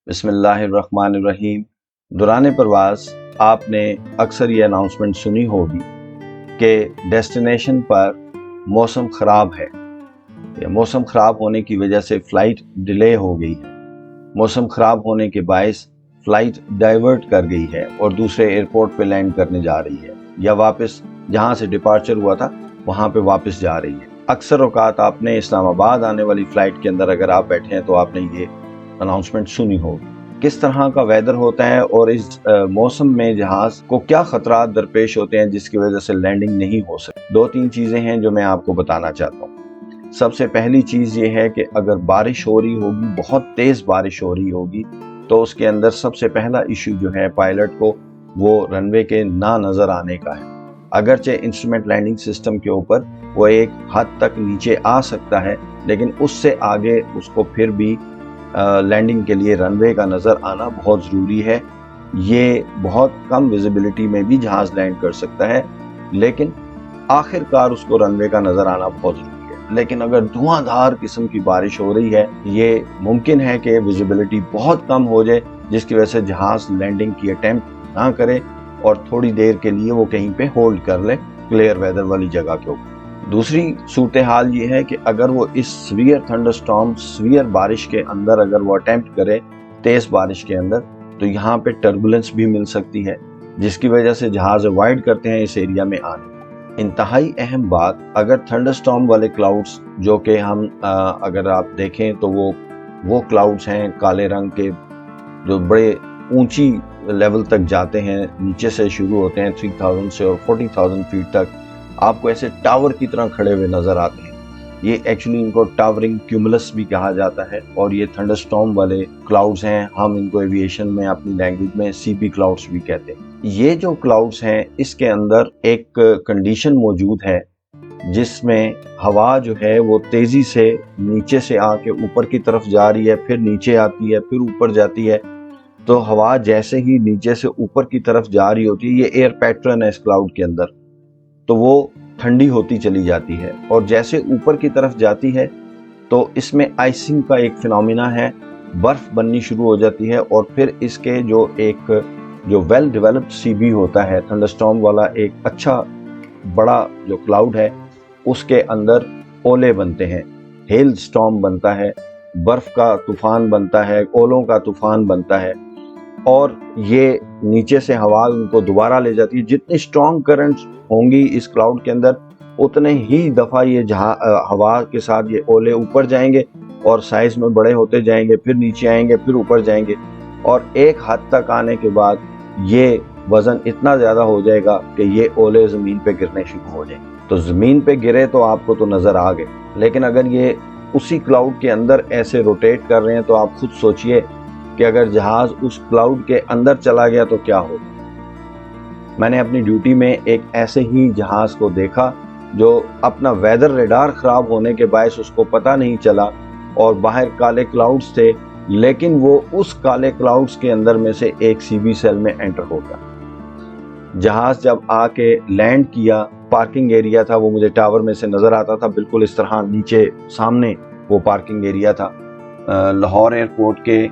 बिस्मिल्लाहिर्रहमानिर्रहीम। दौरान परवाज़ आपने अक्सर ये अनाउंसमेंट सुनी होगी कि डेस्टिनेशन पर मौसम ख़राब है या मौसम ख़राब होने की वजह से फ़्लाइट डिले हो गई है, मौसम ख़राब होने के बायस फ़्लाइट डाइवर्ट कर गई है और दूसरे एयरपोर्ट पे लैंड करने जा रही है या वापस जहाँ से डिपार्चर हुआ था वहाँ पे वापस जा रही है। अक्सर औकात आपने इस्लामाबाद आने वाली फ़्लाइट के अंदर अगर आप बैठे हैं तो आपने ये अनाउंसमेंट सुनी होगी। किस तरह का वेदर होता है और इस मौसम में जहाज को क्या खतरात दरपेश होते हैं जिसकी वजह से लैंडिंग नहीं हो सकती। दो तीन चीज़ें हैं जो मैं आपको बताना चाहता हूँ। सबसे पहली चीज़ ये है कि अगर बारिश हो रही होगी, बहुत तेज़ बारिश हो रही होगी, तो उसके अंदर सबसे पहला इशू जो है पायलट को वो रनवे के ना नज़र आने का है। अगरचे इंस्ट्रूमेंट लैंडिंग सिस्टम के ऊपर वो एक हद तक नीचे आ सकता है, लेकिन उससे आगे उसको फिर भी लैंडिंग के लिए रनवे का नज़र आना बहुत ज़रूरी है। ये बहुत कम विजिबिलिटी में भी जहाज़ लैंड कर सकता है, लेकिन आखिरकार उसको रनवे का नज़र आना बहुत ज़रूरी है। लेकिन अगर धुआंधार किस्म की बारिश हो रही है, ये मुमकिन है कि विजिबिलिटी बहुत कम हो जाए, जिसकी वजह से जहाज़ लैंडिंग की अटेम्प्ट ना करे और थोड़ी देर के लिए वो कहीं पे होल्ड कर ले क्लियर वेदर वाली जगह के ऊपर। दूसरी सूरत हाल ये है कि अगर वो इस सीवियर थंडरस्टॉर्म, सीवियर बारिश के अंदर अगर वो अटेम्प्ट करे तेज़ बारिश के अंदर, तो यहाँ पे टर्बुलेंस भी मिल सकती है, जिसकी वजह से जहाज़ अवॉइड करते हैं इस एरिया में आने। इंतहाई अहम बात, अगर थंडरस्टॉर्म वाले क्लाउड्स जो कि हम अगर आप देखें तो वो क्लाउड्स हैं काले रंग के जो बड़े ऊंची लेवल तक जाते हैं, नीचे से शुरू होते हैं 3000 से और 40,000 फीट तक आपको ऐसे टावर की तरह खड़े हुए नज़र आते हैं। ये एक्चुअली इनको टावरिंग क्यूमुलस भी कहा जाता है और ये थंडरस्टॉर्म वाले क्लाउड्स हैं। हम इनको एविएशन में अपनी लैंग्वेज में सीपी क्लाउड्स भी कहते हैं। ये जो क्लाउड्स हैं इसके अंदर एक कंडीशन मौजूद है जिसमें हवा जो है वो तेज़ी से नीचे से आके ऊपर की तरफ जा रही है, फिर नीचे आती है, फिर ऊपर जाती है। तो हवा जैसे ही नीचे से ऊपर की तरफ जा रही होती है, ये एयर पैटर्न है इस क्लाउड के अंदर, तो वो ठंडी होती चली जाती है और जैसे ऊपर की तरफ जाती है तो इसमें आइसिंग का एक फिनोमिना है, बर्फ बननी शुरू हो जाती है और फिर इसके जो वेल डेवलप्ड सीबी होता है थंडरस्टॉर्म वाला, एक अच्छा बड़ा जो क्लाउड है उसके अंदर ओले बनते हैं, हेल स्टॉर्म बनता है, बर्फ का तूफान बनता है, ओलों का तूफान बनता है और ये नीचे से हवा उनको दोबारा ले जाती है। जितनी स्ट्रॉन्ग करंट्स होंगी इस क्लाउड के अंदर उतने ही दफ़ा ये हवा के साथ ये ओले ऊपर जाएंगे और साइज में बड़े होते जाएंगे, फिर नीचे आएंगे, फिर ऊपर जाएंगे और एक हद तक आने के बाद ये वज़न इतना ज़्यादा हो जाएगा कि ये ओले ज़मीन पे गिरने शुरू हो जाएंगे। तो ज़मीन पे गिरे तो आपको तो नज़र आ गए, लेकिन अगर ये उसी क्लाउड के अंदर ऐसे रोटेट कर रहे हैं तो आप खुद सोचिए कि अगर जहाज़ उस क्लाउड के अंदर चला गया तो क्या होगा। मैंने अपनी ड्यूटी में एक ऐसे ही जहाज़ को देखा जो अपना वेदर रेडार ख़राब होने के बायस उसको पता नहीं चला और बाहर काले क्लाउड्स थे, लेकिन वो उस काले क्लाउड्स के अंदर में से एक सीबी सेल में एंटर हो गया। जहाज़ जब आके लैंड किया, पार्किंग एरिया था वो मुझे टावर में से नज़र आता था, बिल्कुल इस तरह नीचे सामने वो पार्किंग एरिया था। लाहौर एयरपोर्ट के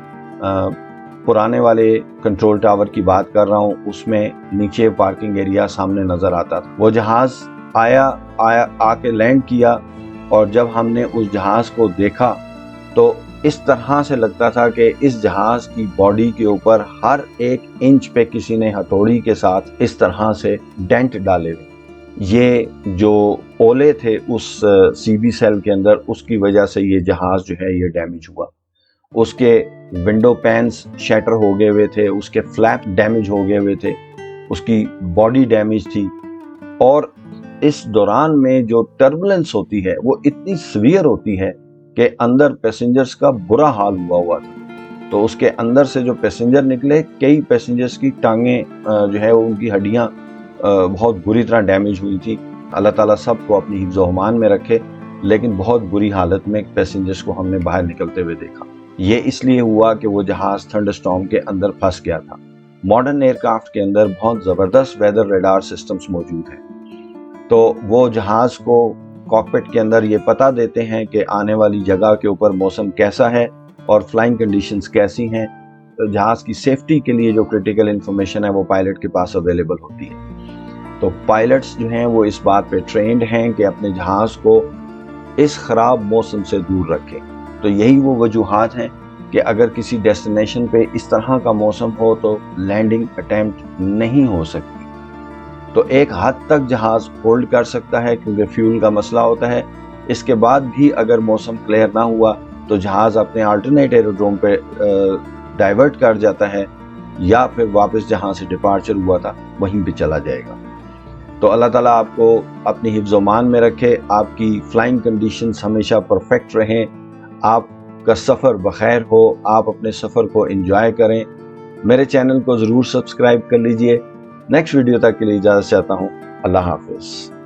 पुराने वाले कंट्रोल टावर की बात कर रहा हूँ, उसमें नीचे पार्किंग एरिया सामने नज़र आता था। वो जहाज़ आके लैंड किया और जब हमने उस जहाज़ को देखा तो इस तरह से लगता था कि इस जहाज़ की बॉडी के ऊपर हर एक इंच पे किसी ने हथौड़ी के साथ इस तरह से डेंट डाले हुए। ये जो ओले थे उस सीबी सेल के अंदर, उसकी वजह से ये जहाज़ जो है ये डैमेज हुआ। उसके विंडो पैन्स शैटर हो गए हुए थे, उसके फ्लैप डैमेज हो गए हुए थे, उसकी बॉडी डैमेज थी और इस दौरान में जो टर्बुलेंस होती है वो इतनी सीवियर होती है कि अंदर पैसेंजर्स का बुरा हाल हुआ था। तो उसके अंदर से जो पैसेंजर निकले, कई पैसेंजर्स की टांगें जो है उनकी हड्डियां बहुत बुरी तरह डैमेज हुई थी। अल्लाह ताला सबको अपनी हिफ्ज़ व अमान में रखे, लेकिन बहुत बुरी हालत में पैसेंजर्स को हमने बाहर निकलते हुए देखा। ये इसलिए हुआ कि वो जहाज़ थंडरस्टॉर्म के अंदर फंस गया था। मॉडर्न एयरक्राफ्ट के अंदर बहुत ज़बरदस्त वेदर रेडार सिस्टम्स मौजूद हैं, तो वो जहाज़ को कॉकपिट के अंदर ये पता देते हैं कि आने वाली जगह के ऊपर मौसम कैसा है और फ्लाइंग कंडीशंस कैसी हैं जहाज़ की सेफ्टी के लिए जो क्रिटिकल इंफॉर्मेशन है वो पायलट के पास अवेलेबल होती है। तो पायलट्स जो हैं वो इस बात पे ट्रेंड हैं कि अपने जहाज़ को इस ख़राब मौसम से दूर रखें। तो यही वो वजूहात हैं कि अगर किसी डेस्टिनेशन पे इस तरह का मौसम हो तो लैंडिंग अटेम्प्ट नहीं हो सकती। तो एक हद तक जहाज़ होल्ड कर सकता है क्योंकि फ्यूल का मसला होता है। इसके बाद भी अगर मौसम क्लियर ना हुआ तो जहाज़ अपने अल्टरनेट एरोड्रोम पे डाइवर्ट कर जाता है या फिर वापस जहाँ से डिपार्चर हुआ था वहीं पे चला जाएगा। तो अल्लाह ताला आपको अपनी हिफ्ज़-ओ-मान में रखे, आपकी फ्लाइंग कंडीशंस हमेशा परफेक्ट रहें, आपका सफ़र बखैर हो, आप अपने सफ़र को एंजॉय करें। मेरे चैनल को ज़रूर सब्सक्राइब कर लीजिए। नेक्स्ट वीडियो तक के लिए इजाज़त चाहता हूँ। अल्लाह हाफ़िज़।